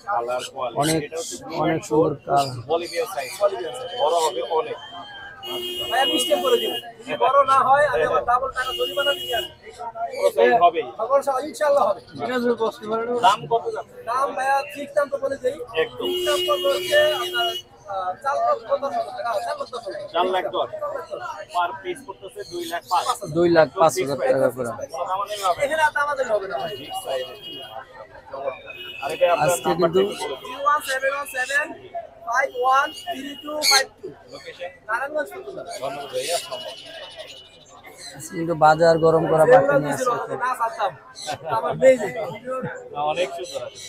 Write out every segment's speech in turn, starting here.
Colour quality অনেক এটা হচ্ছে অনেক সুন্দর কালার। বলিভিয়া সাইজ বড় হবে অনেক। ভাই আমি স্টেপ করে দিব যদি বড় না হয় আমি আবার ডাবল টাকা জরিমানা দিয়ে আনি বড় সাইজ হবে সকল সব ইনশাআল্লাহ হবে। ঠিক আছে কষ্ট করে দাম কত যাচ্ছে? দাম ভাইয়া ঠিক দাম তো বলে দেই একদম ঠিক দাম বলতে হচ্ছে আপনার 4 লাখ 10 পার পিস করতেছে 2,05,000 2,05,000 টাকা করে। এখানে আর দামাদামি হবে না ভাই। বিগ সাইজ আর এটা আপনার আজকে নাম্বার কিন্তু 01717 513252 লোকেশন নারায়ণগঞ্জ ফতুল্লা। ধন্যবাদ ভাইয়া। আজকে কিন্তু বাজার গরম করা পাখি নিয়ে আসছে। না সাতাম আমার নেই নেই না, অনেক সুন্দর আছে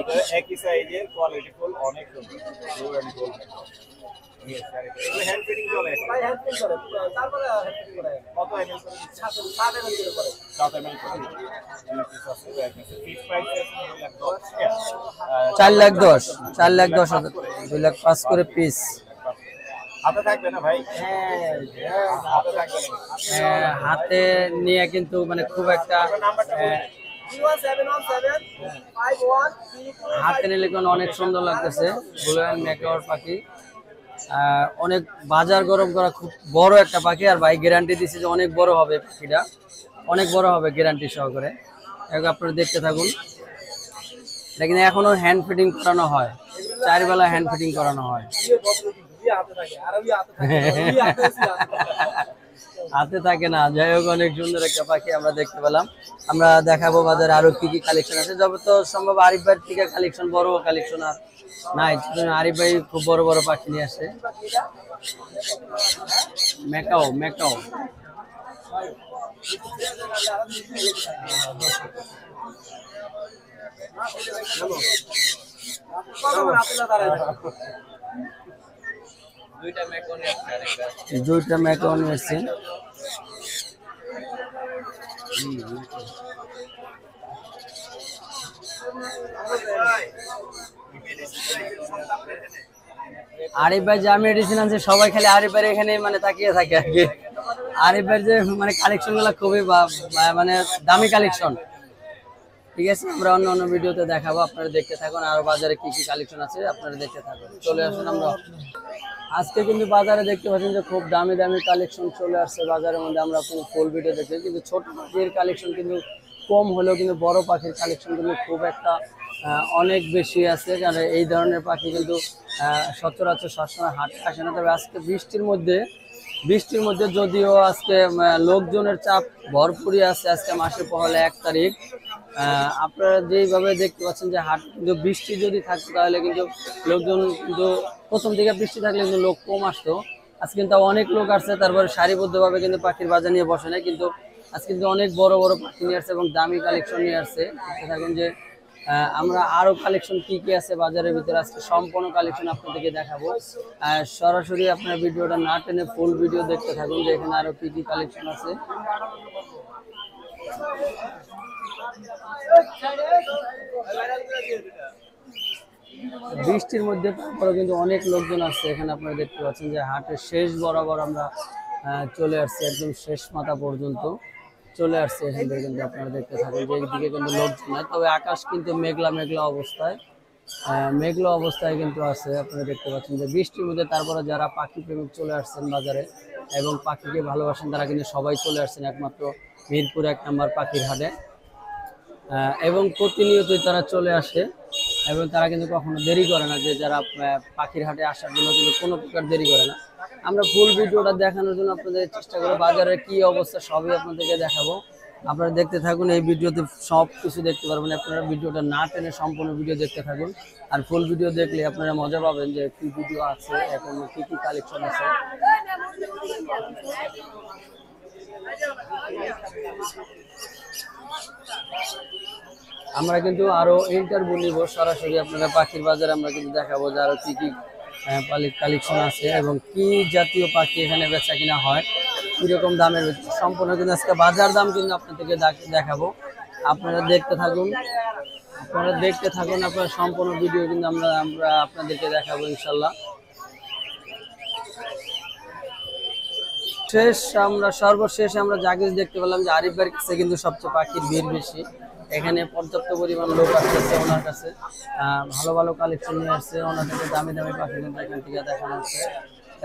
এটা একই সাইজের কোয়ালিটি ফুল অনেক সুন্দর blue and gold hand fitting চলে ভাই হ্যান্ড ফিল করে তারপরে হ্যান্ড ফিল করে কত এমএল করে দিচ্ছে? 7 এমএল করে 7 এমএল করে দিচ্ছে দুই পিস আছে ফিক্স প্রাইস 4,10,000 4,10,000 2,05,000 করে পিস। হাতে থাকবে না ভাই? হাতে থাকবে না। হাতে নিয়ে কিন্তু মানে খুব একটা 01717 513252 হাতে নিলে কিন্তু অনেক সুন্দর লাগতেছে ব্লু এন্ড ম্যাকাওর পাখি। অনেক বাজার গরম করা খুব বড় একটা পাখি আর ভাই গ্যারান্টি দিচ্ছে যে অনেক বড় হবে পাখিটা, অনেক বড় হবে গ্যারান্টি সহকারে। এখন আপনারা দেখতে থাকুন। এটা কিন্তু এখনো হ্যান্ড ফিটিং করানো হয়, 4 বেলা হ্যান্ড ফিটিং করানো হয়। হাতে থাকে আর আমি হাতে থাকে হাতে থাকে না। যাই হোক অনেক সুন্দর একটা পাখি আমরা দেখতে পেলাম। আমরা দেখাবো বাজারে আরো কি কি কালেকশন আছে। যত সম্ভব আরিফ ভাইয়ের থেকে কালেকশন বড় কালেকশন আর নাই, আরিফ ভাই খুব বড় বড় পাখি নিয়ে আসে। ম্যাকাও ম্যাকাও দুইটা ম্যাকাও নিয়ে আসছে। আরিফ ভাই যা মেডিসিন আছে সবাই খালি আরিফ ভাই এখানে মানে তাকিয়ে থাকে আর কি। আরিফ ভাইয়ের যে মানে কালেকশন গুলো খুবই মানে দামি কালেকশন। ঠিক আছে, আমরা অন্য অন্য ভিডিওতে দেখাবো, আপনারা দেখতে থাকুন। আরো বাজারে কি কি কালেকশন আছে আপনারা দেখতে থাকুন। চলে আসুন। আমরা আজকে কিন্তু বাজারে দেখতে পাচ্ছেন যে খুব দামি দামি কালেকশন চলে আসছে বাজারের মধ্যে। আমরা কোনো ফুল ভিডিও দেখি কিন্তু ছোট পাখির কালেকশন কিন্তু কম হলেও কিন্তু বড় পাখির কালেকশন কিন্তু খুব একটা অনেক বেশি আছে। কারণ এই ধরনের পাখি কিন্তু সচরাচর সবসময় হাটে আসে না। তবে আজকে বৃষ্টির মধ্যে যদিও আজকে লোকজনের চাপ ভরপুরই আছে। আজকে মাসের পহেলা 1 তারিখ। আপনারা যেইভাবে দেখতে পাচ্ছেন যে হাট কিন্তু বৃষ্টি যদি থাকতো তাহলে কিন্তু লোকজন কিন্তু প্রথম দিকে বৃষ্টি থাকলে কিন্তু লোক কম আসতো। আজকে কিন্তু অনেক লোক আসছে, তারপরে সারিবদ্ধভাবে কিন্তু পাখির বাজার নিয়ে বসে না। কিন্তু আজকে কিন্তু অনেক বড় বড় পাখি নিয়ে আসছে এবং দামি কালেকশন নিয়ে আসছে। দেখতে থাকুন যে আমরা আরো কালেকশন কি কি আছে বাজারের ভিতরে আজকে সম্পূর্ণ কালেকশন আপনাদেরকে দেখাবো। সরাসরি আপনার ভিডিওটা না টেনে ফুল ভিডিও দেখতে থাকুন যে এখানে আরো কি কি কালেকশন আছে। বৃষ্টির মধ্যে তারপরে কিন্তু অনেক লোকজন আসছে এখানে। আপনারা দেখতে পাচ্ছেন যে হাটের শেষ বরাবর আমরা চলে আসছি, একদম শেষ মাথা পর্যন্ত চলে আসছে এখান থেকে। কিন্তু আপনারা দেখতে থাকেন যে এইদিকে কিন্তু লোকজন নাই, তবে আকাশ কিন্তু মেঘলা মেঘলা অবস্থায় কিন্তু আছে। আপনারা দেখতে পাচ্ছেন যে বৃষ্টির মধ্যে তারপরে যারা পাখি প্রেমিক চলে আসছেন বাজারে এবং পাখিকে ভালোবাসেন তারা কিন্তু সবাই চলে আসছেন একমাত্র মিরপুর 1 নম্বর পাখির হাটে। এবং প্রতিনিয়তই তারা চলে আসে এবং তারা কিন্তু কখনো দেরি করে না। যে যারা পাখির হাটে আসার জন্য কিন্তু কোনো প্রকার দেরি করে না। আমরা ফুল ভিডিওটা দেখানোর জন্য আপনাদের চেষ্টা করি, বাজারের কি অবস্থা সবই আপনাদেরকে দেখাবো। আপনারা দেখতে থাকুন, এই ভিডিওতে সব কিছু দেখতে পারবেন। আপনারা ভিডিওটা না টেনে সম্পূর্ণ ভিডিও দেখতে থাকুন। আর ফুল ভিডিও দেখলে আপনারা মজা পাবেন যে কি ভিডিও আছে, এখন কি কি কালেকশন আছে। আমরা কিন্তু আরো ইন্টারভিউ নিব সরাসরি আপনারা পাখির বাজারে। আমরা কিন্তু দেখাবো যে আরো কি কি কালেকশন আছে এবং কি জাতীয় পাখি এখানে বেচা কিনা হয়, কিরকম দামের সম্পূর্ণ কিন্তু আজকে বাজার দাম কিন্তু আপনাদেরকে দেখাবো। আপনারা দেখতে থাকুন আপনারা সম্পূর্ণ ভিডিও কিন্তু আমরা আপনাদেরকে দেখাবো ইনশাল্লাহ। সর্বশেষ আমরা জাগিজ দেখতে পেলাম যে আরিফ ভাইয়ের কাছে কিন্তু সবচেয়ে পাখির ভিড় বেশি। এখানে পর্যাপ্ত পরিমাণ লোক আসতেছে ওনার কাছে, ভালো ভালো কালেকশন নিয়ে আসছে ওনার কাছে, দামি দামি পাখি কিন্তু এখান থেকে দেখানো হচ্ছে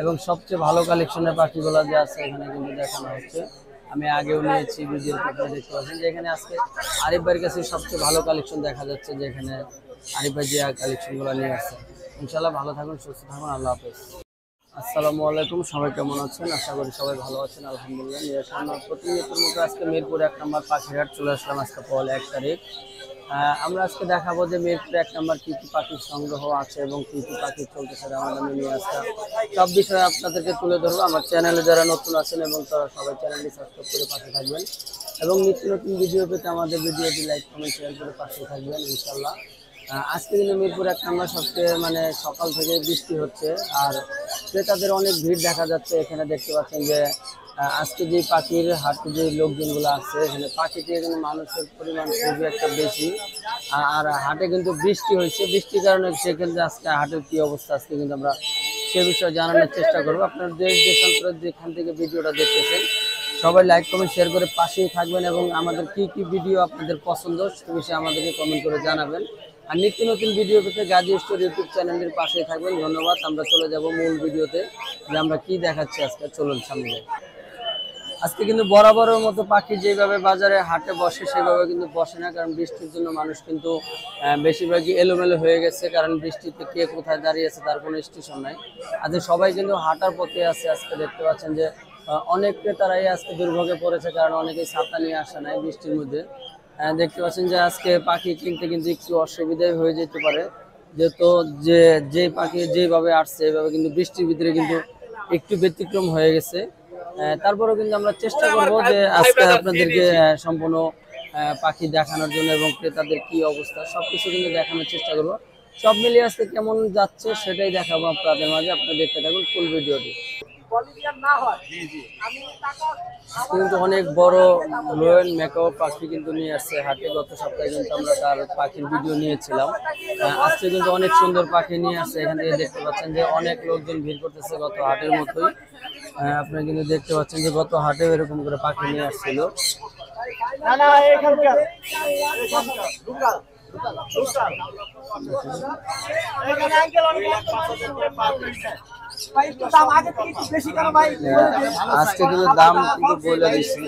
এবং সবচেয়ে ভালো কালেকশনের পাখিগুলো যে আছে এখানে কিন্তু দেখানো হচ্ছে। আমি আগেও নিয়েছি ভিডিওতে, আপনারা দেখতে পাচ্ছেন যে এখানে আজকে আরিফ ভাইয়ের কাছে সবচেয়ে ভালো কালেকশন দেখা যাচ্ছে, যে এখানে আরিফ ভাই যে কালেকশনগুলো নিয়ে আসছে। ইনশাল্লাহ ভালো থাকুন, সুস্থ থাকুন, আল্লাহ হাফেজ। আসসালামু আলাইকুম, সবাই কেমন আছেন? আশা করি সবাই ভালো আছেন, আলহামদুলিল্লাহ। নিয়ে আসলাম প্রতিনিয়তের মতো আজকে মিরপুর 1 নম্বর পাখিরহাট চলে আসলাম আজকে পহেলা 1 তারিখ। আমরা আজকে দেখাবো যে মিরপুর 1 নম্বর কী কী পাখির সংগ্রহ আছে এবং কী কী পাখি চলতেছে দামাদামি নিয়ে আসা, সব বিষয়ে আপনাদেরকে তুলে ধরবো। আমার চ্যানেলে যারা নতুন আছেন এবং তারা সবাই চ্যানেলটি সাবস্ক্রাইব করে পাশে থাকবেন এবং নিত্য নতুন ভিডিও পেতে আমাদের ভিডিওটি লাইক কমেন্ট শেয়ার করে পাশে থাকবেন ইনশাল্লাহ। আজকে কিন্তু মিরপুর 1 নম্বর সবচেয়ে মানে সকাল থেকে বৃষ্টি হচ্ছে আর ক্রেতাদের অনেক ভিড় দেখা যাচ্ছে। এখানে দেখতে পাচ্ছেন যে আজকে যে পাখির হাটে যে লোকজনগুলো আছে, এখানে পাখিতে কিন্তু মানুষের পরিমাণ খুবই একটা বেশি। আর হাটে কিন্তু বৃষ্টি হয়েছে, বৃষ্টির কারণে সেক্ষেত্রে আজকে হাটের কি অবস্থা আজকে কিন্তু আমরা সে বিষয়ে জানানোর চেষ্টা করবো। আপনার দেশ দেশান্তরের যেখান থেকে ভিডিওটা দেখতেছেন সবাই লাইক কমেন্ট শেয়ার করে পাশেই থাকবেন এবং আমাদের কি কি ভিডিও আপনাদের পছন্দ সে বিষয়ে আমাদেরকে কমেন্ট করে জানাবেন। আর নিত্য নতুন ভিডিও পেতে গাজী স্টোর ইউটিউব চ্যানেলের পাশেই থাকবেন। ধন্যবাদ। আমরা চলে যাব মূল ভিডিওতে, যে আমরা কি দেখাচ্ছি আজকে। চলুন সামনে। আজকে কিন্তু বরাবরের মতো পাখি যেভাবে বাজারে হাটে বসে সেভাবে কিন্তু বসে না, কারণ বৃষ্টির জন্য মানুষ কিন্তু বেশিরভাগই এলোমেলো হয়ে গেছে, কারণ বৃষ্টিতে কে কোথায় দাঁড়িয়ে আছে তার কোনো স্টেশন নাই। আজকে সবাই কিন্তু হাঁটার পথে আছে। আজকে দেখতে পাচ্ছেন যে অনেক ক্রেতারাই আজকে দুর্ভোগে পড়েছে, কারণ অনেকেই ছাতা নিয়ে আসা নাই বৃষ্টির মধ্যে। দেখতে পাচ্ছেন যে আজকে পাখি কিনতে কিন্তু একটু অসুবিধাই হয়ে যেতে পারে, যেহেতু যে পাখি যেভাবে আসছে এভাবে কিন্তু বৃষ্টির ভিতরে কিন্তু একটু ব্যতিক্রম হয়ে গেছে। তারপরেও কিন্তু আমরা চেষ্টা করব যে আজকে আপনাদেরকে সম্পূর্ণ পাখি দেখানোর জন্য এবং ক্রেতাদের কি অবস্থা সবকিছু কিন্তু দেখানোর চেষ্টা করব। সব মিলিয়ে আজকে কেমন যাচ্ছে সেটাই দেখাবো আপনাদের মাঝে। আপনারা দেখতে থাকুন ফুল ভিডিওটি। কিন্তু অনেক বড় রয়্যাল ম্যাকাও পাখি কিন্তু নিয়ে আসছে হাটে। গত সপ্তাহে কিন্তু আমরা তার পাখির ভিডিও নিয়েছিলাম। আজকে কিন্তু অনেক সুন্দর পাখি নিয়ে আসছে। এখান থেকে দেখতে পাচ্ছেন যে অনেক লোকজন ভিড় করতেছে গত হাটের মতোই। আপনারা কিন্তু দেখতে পাচ্ছেন যে গত হাটেও এরকম করে পাখি নিয়ে আসছিল। আজকে কিন্তু দাম কিন্তু বলে দিচ্ছি।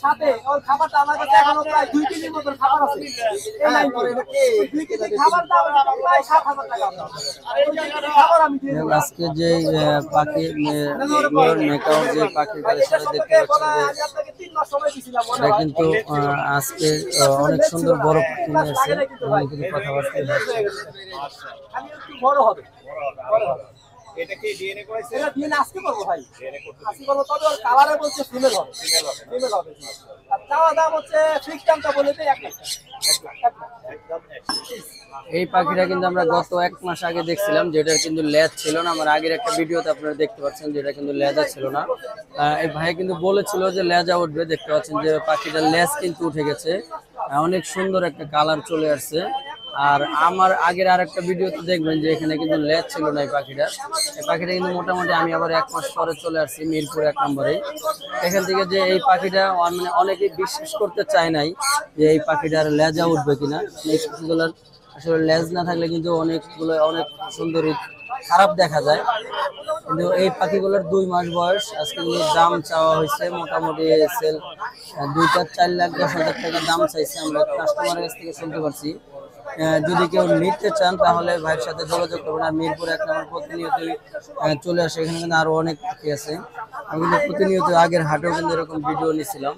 সাথে ওর খাবারটা আমার কাছে এখনো প্রায় 2 কেজির মতো খাবার আছে। এই 2 কেজি খাবার দাম প্রায় 7,000 টাকা। খাবার আমি দিয়ে দেব। আজকে যে পাখি মেকাও যে পাখির কালেকশন দেখতে পাচ্ছেন যে এটা কিন্তু আজকে অনেক সুন্দর বড় পাখি নিয়ে আসছে। কিন্তু কথাবার্তা আমি একটু বড় হবে। এটা কি ডিএনএ করাইছে? এটা ডিএনএ আজকে করব ভাই। ডিএনএ করতে আজকে করব, তবে ওর কালারে বলছে ফিমেল হবে। ফিমেল হবে। আর চাওয়া দাম হচ্ছে ফিক্স দামটা বলে দেই 1 লাখ। একদম এই পাখিটা কিন্তু আমরা গত 1 মাস আগে দেখছিলাম, যেটার কিন্তু লেজ ছিল না। আমার আগের একটা ভিডিওতে আপনারা দেখতে পাচ্ছেন যেটা কিন্তু লেজা ছিল না। এই ভাই কিন্তু বলেছিল যে লেজা উঠবে। দেখতে পাচ্ছেন যে পাখিটার লেজ কিন্তু উঠে গেছে, অনেক সুন্দর একটা কালার চলে আসছে। আর আমার আগের আরেকটা ভিডিওতে দেখবেন যে এখানে কিন্তু লেজ ছিল না এই পাখিটা। এই পাখিটা কিন্তু মোটামুটি আমি আবার 1 মাস পরে চলে আসছি মিরপুর 1 নম্বরে। এখান থেকে যে এই পাখিটা মানে অনেকেই বিশ্বাস করতে চায় নাই যে এই পাখিটার লেজা উঠবে কিনা। এই পাখিগুলোর আসলে লেজ না থাকলে কিন্তু অনেকগুলো অনেক সুন্দরী খারাপ দেখা যায়, কিন্তু এই পাখিগুলোর 2 মাস বয়স। আজকে কিন্তু দাম চাওয়া হয়েছে মোটামুটি সেল 2-4 লাখ 10,000 টাকা দাম চাইছে। আমরা কাস্টমারের কাছ থেকে শুনতে পারছি। যদি কেউ নিতে চান তাহলে ভাইয়ের সাথে যোগাযোগ করবেন। আর মিরপুর 1 নম্বর প্রতিনিয়তই চলে আসে, এখানে কিন্তু আরো অনেক পাখি আছে। আমি কিন্তু প্রতিনিয়ত আগের হাটেও কিন্তু এরকম ভিডিও নিয়েছিলাম।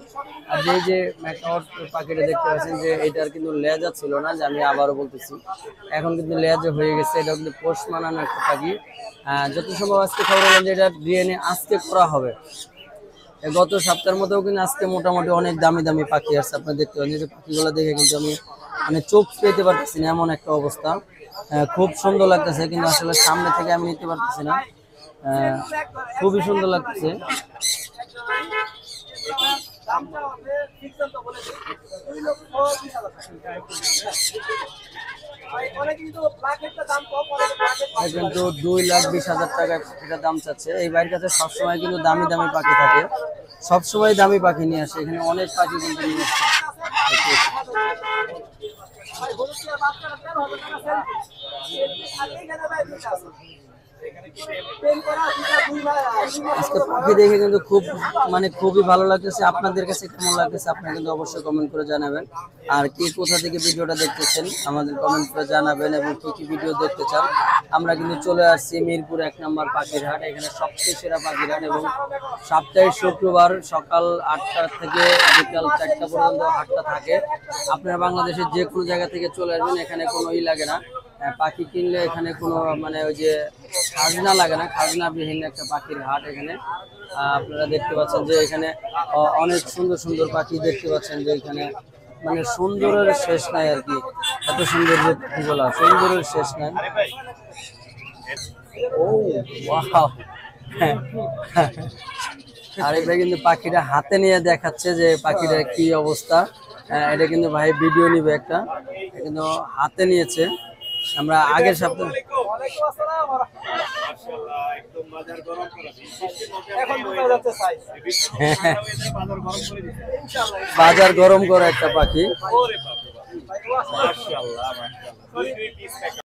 আর যে ম্যাকাওর পাখিটা দেখতে পাচ্ছেন যে এটার কিন্তু লেজা ছিল না, যে আমি আবারও বলতেছি এখন কিন্তু লেজা হয়ে গেছে। এটা কিন্তু পোষ মানানো একটা পাখি। যত সম্ভব আজকে খবর হলাম যে এটা ডিএনএ আজকে করা হবে। গত সপ্তাহের মধ্যেও কিন্তু আজকে মোটামুটি অনেক দামি দামি পাখি আসছে। আপনারা দেখতে পাচ্ছেন যে পাখিগুলো দেখে কিন্তু আমি মানে চোখ পেতে পারতেছি না, এমন একটা অবস্থা। খুব সুন্দর লাগতেছে, কিন্তু আসলে সামনে থেকে আমি নিতে পারতেছি না। খুবই সুন্দর লাগতেছে। কিন্তু 2,20,000 টাকা এটা দাম চাচ্ছে। এই বাড়ির কাছে সবসময় কিন্তু দামি দামি পাখি থাকে, সবসময় দামি পাখি নিয়ে আসে। এখানে অনেক পাখি কিন্তু নিয়ে আসছে। ভাই হলুদ টিয়ার বাচ্চারা 13,000 টাকা সেল আর এইখানে ভাই দুইটা আছে পেন করা দুইটা দুই ভাই আজকে পাখি দেখে কিন্তু খুব মানে খুবই ভালো লাগতেছে। আপনাদের কাছে কেমন লাগতেছে আপনারা কিন্তু অবশ্যই কমেন্ট করে জানাবেন। আর কে কোথা থেকে ভিডিওটা দেখতেছেন আমাদের কমেন্ট করে জানাবেন, এবং কি কি ভিডিও দেখতে চান। আমরা কিন্তু চলে আসছি মিরপুর 1 নম্বর পাখির হাট। এখানে সবচেয়ে সেরা পাখির হাট, এবং সপ্তাহে শুক্রবার সকাল 8টা থেকে বিকাল 4টা পর্যন্ত হাটটা থাকে। আপনারা বাংলাদেশের যে কোনো জায়গা থেকে চলে আসবেন, এখানে কোনো ই লাগে না। পাখি কিনলে এখানে কোনো মানে ওই যে খাজনা লাগে না, খাজনা বিহীন একটা পাখির হাট এখানে। আপনারা দেখতে পাচ্ছেন যে এখানে অনেক সুন্দর সুন্দর পাখি দেখতে পাচ্ছেন, যে এখানে মানে সুন্দরের শেষ নাই আর কি। এত সুন্দর যে পাখিগুলা, সুন্দরের শেষ নাই। ও ওয়াও, আরে ভাই কিন্তু পাখিটা হাতে নিয়ে দেখাচ্ছে যে পাখিটার কি অবস্থা। এটা কিন্তু ভাই ভিডিও নিবে একটা, কিন্তু হাতে নিয়েছে। আমরা আগের সপ্তাহে ওয়ালাইকুম আসসালাম ওয়া রাহমাতুল্লাহ। মাশাআল্লাহ একদম বাজার গরম করে দিচ্ছে। এখন দুটো যাচ্ছে সাইজ বাজার গরম করে দিচ্ছে ইনশাআল্লাহ। বাজার গরম করা একটা পাখি। ওরে বাবা, মাশাআল্লাহ মাশাআল্লাহ। দুই পিস